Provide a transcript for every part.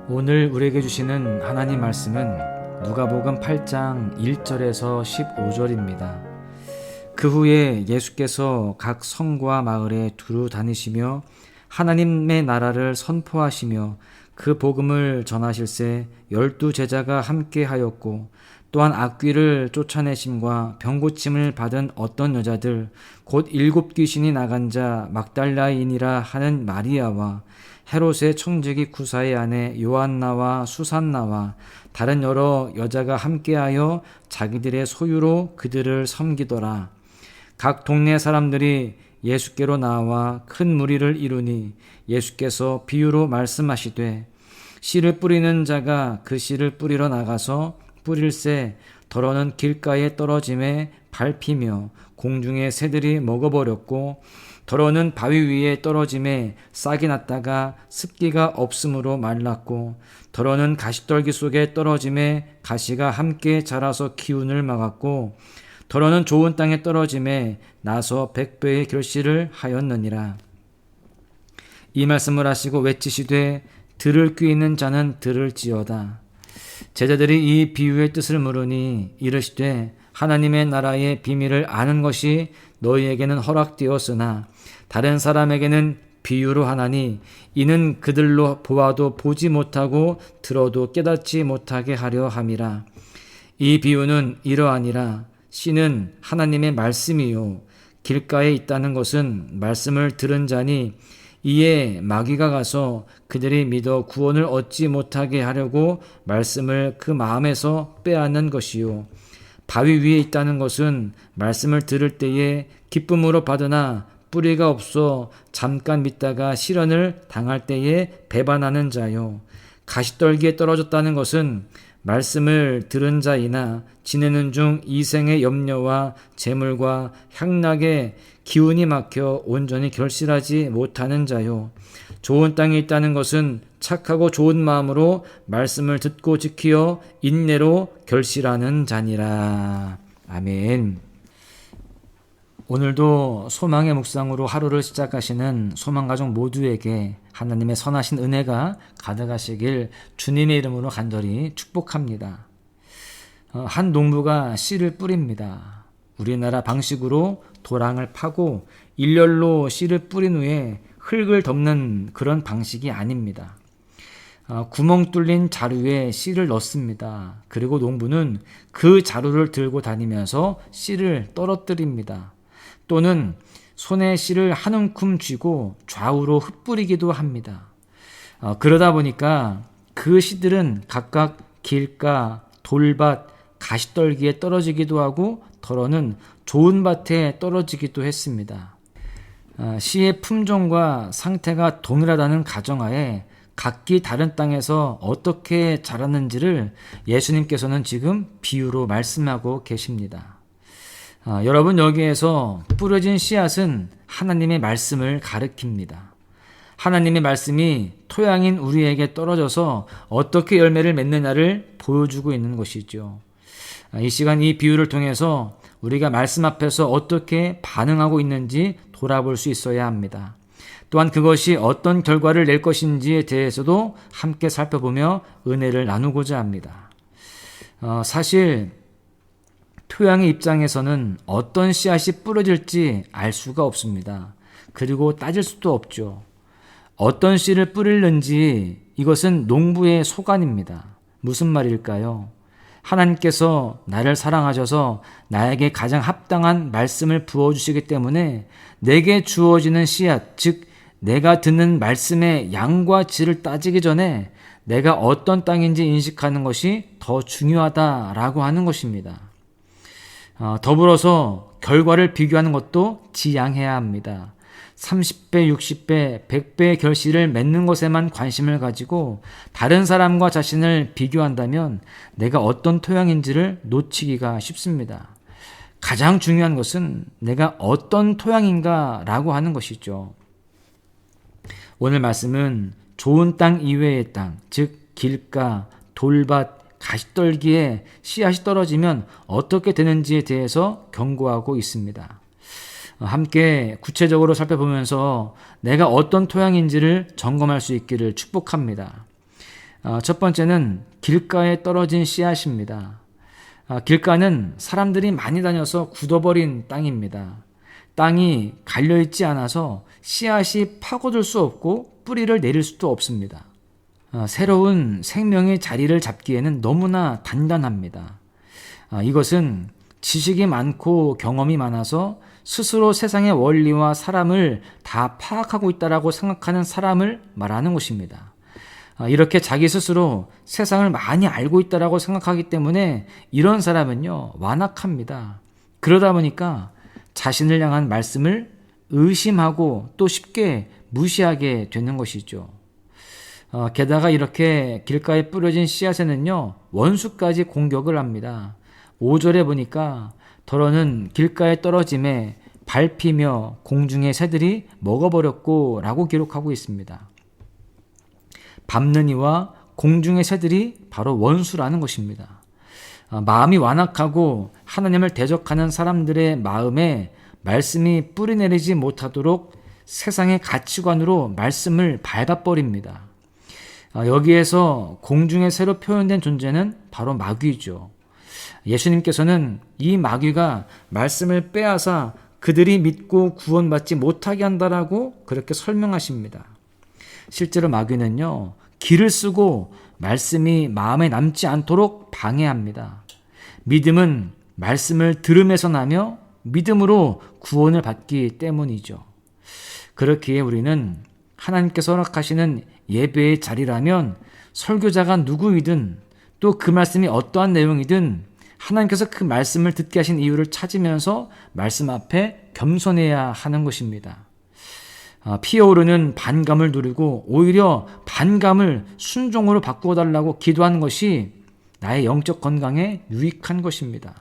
오늘 우리에게 주시는 하나님 말씀은 누가복음 8장 1절에서 15절입니다. 그 후에 예수께서 각 성과 마을에 두루 다니시며 하나님의 나라를 선포하시며 그 복음을 전하실새 12 제자가 함께 하였고, 또한 악귀를 쫓아내심과 병고침을 받은 어떤 여자들 곧 7 귀신이 나간 자 막달라인이라 하는 마리아와 헤롯의 청지기 구사의 아내 요한나와 수산나와 다른 여러 여자가 함께하여 자기들의 소유로 그들을 섬기더라. 각 동네 사람들이 예수께로 나와 큰 무리를 이루니 예수께서 비유로 말씀하시되, 씨를 뿌리는 자가 그 씨를 뿌리러 나가서 뿌릴새 더러는 길가에 떨어짐에 밟히며 공중의 새들이 먹어버렸고, 더러는 바위 위에 떨어짐에 싹이 났다가 습기가 없으므로 말랐고, 더러는 가시떨기 속에 떨어짐에 가시가 함께 자라서 기운을 막았고, 더러는 좋은 땅에 떨어짐에 나서 100배의 결실을 하였느니라. 이 말씀을 하시고 외치시되, 들을 귀 있는 자는 들을지어다. 제자들이 이 비유의 뜻을 물으니 이르시되, 하나님의 나라의 비밀을 아는 것이 너희에게는 허락되었으나 다른 사람에게는 비유로 하나니, 이는 그들로 보아도 보지 못하고 들어도 깨닫지 못하게 하려 함이라. 이 비유는 이러하니라. 씨는 하나님의 말씀이요 길가에 있다는 것은 말씀을 들은 자니, 이에 마귀가 가서 그들이 믿어 구원을 얻지 못하게 하려고 말씀을 그 마음에서 빼앗는 것이요, 바위 위에 있다는 것은 말씀을 들을 때에 기쁨으로 받으나 뿌리가 없어 잠깐 믿다가 시련을 당할 때에 배반하는 자요, 가시떨기에 떨어졌다는 것은 말씀을 들은 자이나 지내는 중 이생의 염려와 재물과 향락에 기운이 막혀 온전히 결실하지 못하는 자요, 좋은 땅에 있다는 것은 착하고 좋은 마음으로 말씀을 듣고 지키어 인내로 결실하는 자니라. 아멘. 오늘도 소망의 묵상으로 하루를 시작하시는 소망가족 모두에게 하나님의 선하신 은혜가 가득하시길 주님의 이름으로 간절히 축복합니다. 한 농부가 씨를 뿌립니다. 우리나라 방식으로 도랑을 파고 일렬로 씨를 뿌린 후에 흙을 덮는 그런 방식이 아닙니다. 구멍 뚫린 자루에 씨를 넣습니다. 그리고 농부는 그 자루를 들고 다니면서 씨를 떨어뜨립니다. 또는 손에 씨를 한 움큼 쥐고 좌우로 흩뿌리기도 합니다. 그러다 보니까 그 씨들은 각각 길가, 돌밭, 가시떨기에 떨어지기도 하고, 더러는 좋은 밭에 떨어지기도 했습니다. 씨의 품종과 상태가 동일하다는 가정하에 각기 다른 땅에서 어떻게 자랐는지를 예수님께서는 지금 비유로 말씀하고 계십니다. 여러분, 여기에서 뿌려진 씨앗은 하나님의 말씀을 가리킵니다. 하나님의 말씀이 토양인 우리에게 떨어져서 어떻게 열매를 맺느냐를 보여주고 있는 것이죠. 이 시간 이 비유를 통해서 우리가 말씀 앞에서 어떻게 반응하고 있는지 돌아볼 수 있어야 합니다. 또한 그것이 어떤 결과를 낼 것인지에 대해서도 함께 살펴보며 은혜를 나누고자 합니다. 사실 토양의 입장에서는 어떤 씨앗이 뿌려질지 알 수가 없습니다. 그리고 따질 수도 없죠. 어떤 씨를 뿌리는지 이것은 농부의 소관입니다. 무슨 말일까요? 하나님께서 나를 사랑하셔서 나에게 가장 합당한 말씀을 부어주시기 때문에 내게 주어지는 씨앗, 즉 내가 듣는 말씀의 양과 질을 따지기 전에 내가 어떤 땅인지 인식하는 것이 더 중요하다라고 하는 것입니다. 더불어서 결과를 비교하는 것도 지양해야 합니다. 30배, 60배, 100배의 결실을 맺는 것에만 관심을 가지고 다른 사람과 자신을 비교한다면 내가 어떤 토양인지를 놓치기가 쉽습니다. 가장 중요한 것은 내가 어떤 토양인가 라고 하는 것이죠. 오늘 말씀은 좋은 땅 이외의 땅, 즉 길가, 돌밭, 가시떨기에 씨앗이 떨어지면 어떻게 되는지에 대해서 경고하고 있습니다. 함께 구체적으로 살펴보면서 내가 어떤 토양인지를 점검할 수 있기를 축복합니다. 첫 번째는 길가에 떨어진 씨앗입니다. 길가는 사람들이 많이 다녀서 굳어버린 땅입니다. 땅이 갈려있지 않아서 씨앗이 파고들 수 없고 뿌리를 내릴 수도 없습니다. 새로운 생명의 자리를 잡기에는 너무나 단단합니다. 이것은 지식이 많고 경험이 많아서 스스로 세상의 원리와 사람을 다 파악하고 있다라고 생각하는 사람을 말하는 것입니다. 이렇게 자기 스스로 세상을 많이 알고 있다라고 생각하기 때문에 이런 사람은요, 완악합니다. 그러다 보니까 자신을 향한 말씀을 의심하고 또 쉽게 무시하게 되는 것이죠. 게다가 이렇게 길가에 뿌려진 씨앗에는요, 원수까지 공격을 합니다. 5절에 보니까 더러는 길가에 떨어짐에 밟히며 공중의 새들이 먹어버렸고 라고 기록하고 있습니다. 밟는 이와 공중의 새들이 바로 원수라는 것입니다. 마음이 완악하고 하나님을 대적하는 사람들의 마음에 말씀이 뿌리내리지 못하도록 세상의 가치관으로 말씀을 밟아버립니다. 여기에서 공중의 새로 표현된 존재는 바로 마귀죠. 예수님께서는 이 마귀가 말씀을 빼앗아 그들이 믿고 구원받지 못하게 한다라고 그렇게 설명하십니다. 실제로 마귀는요, 기를 쓰고 말씀이 마음에 남지 않도록 방해합니다. 믿음은 말씀을 들음에서 나며 믿음으로 구원을 받기 때문이죠. 그렇기에 우리는 하나님께서 허락하시는 예배의 자리라면 설교자가 누구이든 또 그 말씀이 어떠한 내용이든 하나님께서 그 말씀을 듣게 하신 이유를 찾으면서 말씀 앞에 겸손해야 하는 것입니다. 피어오르는 반감을 누리고 오히려 반감을 순종으로 바꾸어 달라고 기도하는 것이 나의 영적 건강에 유익한 것입니다.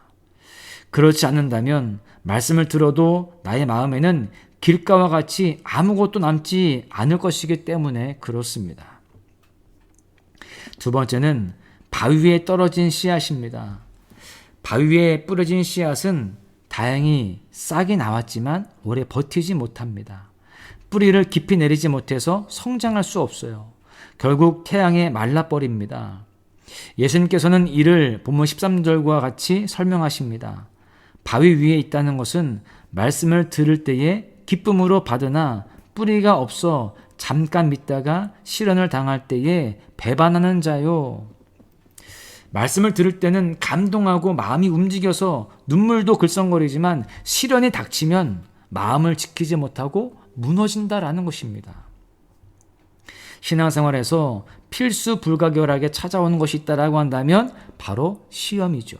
그렇지 않는다면 말씀을 들어도 나의 마음에는 길가와 같이 아무것도 남지 않을 것이기 때문에 그렇습니다. 두 번째는 바위 위에 떨어진 씨앗입니다. 바위 위에 뿌려진 씨앗은 다행히 싹이 나왔지만 오래 버티지 못합니다. 뿌리를 깊이 내리지 못해서 성장할 수 없어요. 결국 태양에 말라버립니다. 예수님께서는 이를 본문 13절과 같이 설명하십니다. 바위 위에 있다는 것은 말씀을 들을 때에 기쁨으로 받으나 뿌리가 없어 잠깐 믿다가 시련을 당할 때에 배반하는 자요. 말씀을 들을 때는 감동하고 마음이 움직여서 눈물도 글썽거리지만 시련이 닥치면 마음을 지키지 못하고 무너진다라는 것입니다. 신앙생활에서 필수 불가결하게 찾아오는 것이 있다라고 한다면 바로 시험이죠.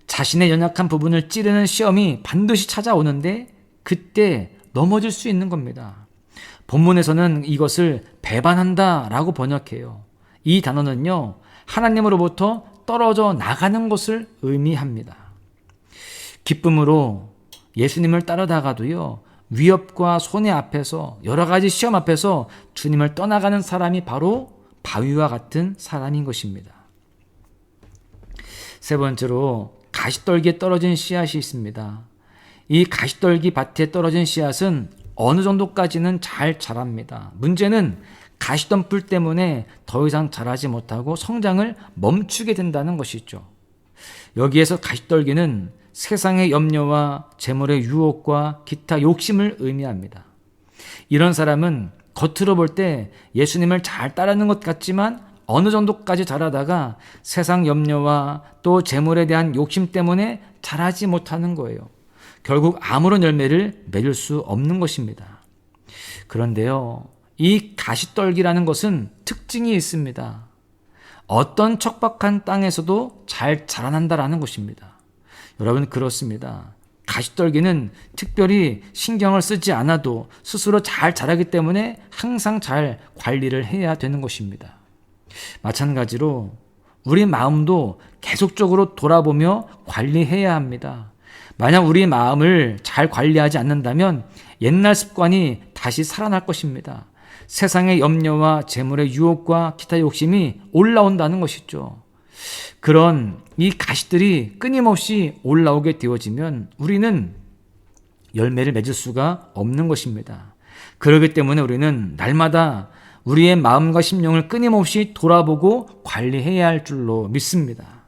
자신의 연약한 부분을 찌르는 시험이 반드시 찾아오는데 그때 넘어질 수 있는 겁니다. 본문에서는 이것을 배반한다라고 번역해요. 이 단어는요, 하나님으로부터 떨어져 나가는 것을 의미합니다. 기쁨으로 예수님을 따르다가도요, 위협과 손해 앞에서 여러 가지 시험 앞에서 주님을 떠나가는 사람이 바로 바위와 같은 사람인 것입니다. 세 번째로 가시떨기에 떨어진 씨앗이 있습니다. 이 가시떨기 밭에 떨어진 씨앗은 어느 정도까지는 잘 자랍니다. 문제는 가시덤불 때문에 더 이상 자라지 못하고 성장을 멈추게 된다는 것이죠. 여기에서 가시떨기는 세상의 염려와 재물의 유혹과 기타 욕심을 의미합니다. 이런 사람은 겉으로 볼 때 예수님을 잘 따르는 것 같지만 어느 정도까지 자라다가 세상 염려와 또 재물에 대한 욕심 때문에 자라지 못하는 거예요. 결국 아무런 열매를 맺을 수 없는 것입니다. 그런데요, 이 가시떨기라는 것은 특징이 있습니다. 어떤 척박한 땅에서도 잘 자라난다라는 것입니다. 여러분, 그렇습니다. 가시떨기는 특별히 신경을 쓰지 않아도 스스로 잘 자라기 때문에 항상 잘 관리를 해야 되는 것입니다. 마찬가지로 우리 마음도 계속적으로 돌아보며 관리해야 합니다. 만약 우리 마음을 잘 관리하지 않는다면 옛날 습관이 다시 살아날 것입니다. 세상의 염려와 재물의 유혹과 기타 욕심이 올라온다는 것이죠. 그런 이 가시들이 끊임없이 올라오게 되어지면 우리는 열매를 맺을 수가 없는 것입니다. 그렇기 때문에 우리는 날마다 우리의 마음과 심령을 끊임없이 돌아보고 관리해야 할 줄로 믿습니다.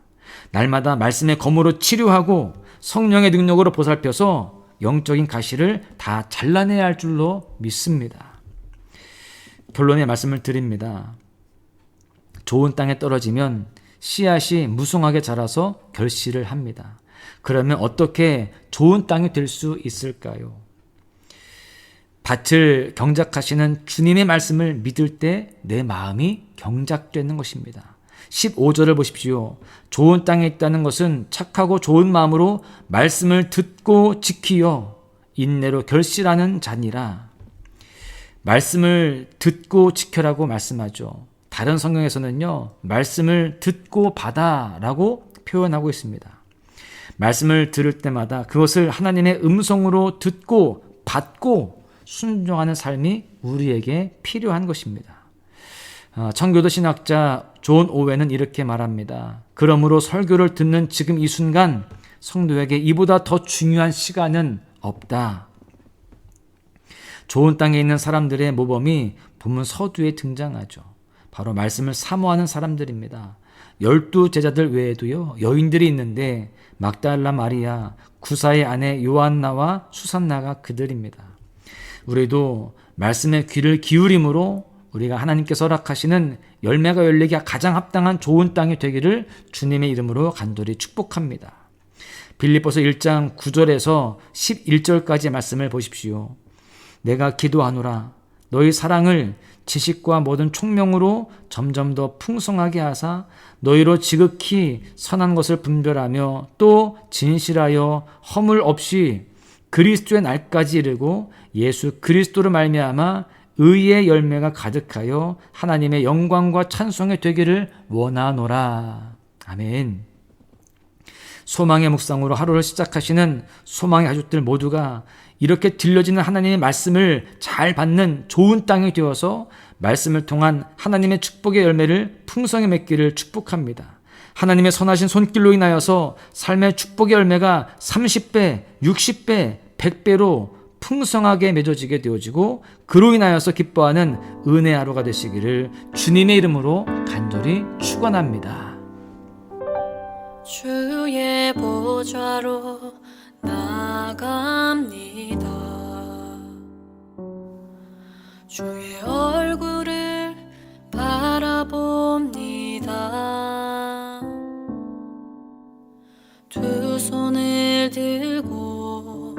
날마다 말씀의 검으로 치료하고 성령의 능력으로 보살펴서 영적인 가시를 다 잘라내야 할 줄로 믿습니다. 결론의 말씀을 드립니다. 좋은 땅에 떨어지면 씨앗이 무성하게 자라서 결실을 합니다. 그러면 어떻게 좋은 땅이 될 수 있을까요? 밭을 경작하시는 주님의 말씀을 믿을 때 내 마음이 경작되는 것입니다. 15절을 보십시오. 좋은 땅에 있다는 것은 착하고 좋은 마음으로 말씀을 듣고 지키어 인내로 결실하는 자니라. 말씀을 듣고 지켜라고 말씀하죠. 다른 성경에서는요, 말씀을 듣고 받아라고 표현하고 있습니다. 말씀을 들을 때마다 그것을 하나님의 음성으로 듣고 받고 순종하는 삶이 우리에게 필요한 것입니다. 청교도 신학자 존 오웬은 이렇게 말합니다. 그러므로 설교를 듣는 지금 이 순간 성도에게 이보다 더 중요한 시간은 없다. 좋은 땅에 있는 사람들의 모범이 본문 서두에 등장하죠. 바로 말씀을 사모하는 사람들입니다. 12 제자들 외에도요, 여인들이 있는데 막달라 마리아, 구사의 아내 요한나와 수산나가 그들입니다. 우리도 말씀의 귀를 기울임으로 우리가 하나님께서 허락하시는 열매가 열리기 가장 합당한 좋은 땅이 되기를 주님의 이름으로 간절히 축복합니다. 빌립보서 1장 9절에서 11절까지의 말씀을 보십시오. 내가 기도하노라 너희 사랑을 지식과 모든 총명으로 점점 더 풍성하게 하사 너희로 지극히 선한 것을 분별하며 또 진실하여 허물 없이 그리스도의 날까지 이르고 예수 그리스도로 말미암아 의의 열매가 가득하여 하나님의 영광과 찬송이 되기를 원하노라. 아멘. 소망의 묵상으로 하루를 시작하시는 소망의 가족들 모두가 이렇게 들려지는 하나님의 말씀을 잘 받는 좋은 땅이 되어서 말씀을 통한 하나님의 축복의 열매를 풍성히 맺기를 축복합니다. 하나님의 선하신 손길로 인하여서 삶의 축복의 열매가 30배, 60배, 100배로 풍성하게 맺어지게 되어지고 그로 인하여서 기뻐하는 은혜 하루가 되시기를 주님의 이름으로 간절히 축원합니다. 주의 보좌로 나아갑니다. 주의 얼굴을 바라봅니다. 두 손을 들고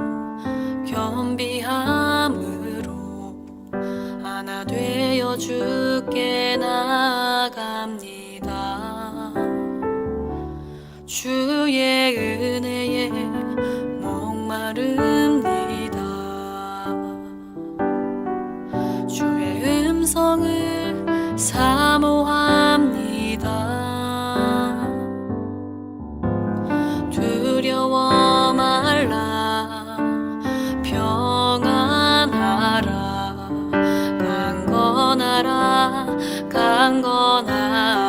겸비함으로 하나 되어 주께 나아갑니다. 주의 은혜에 목마릅니다. 주의 음성을 사모합니다. 두려워 말라 평안하라 강건하라 강건하라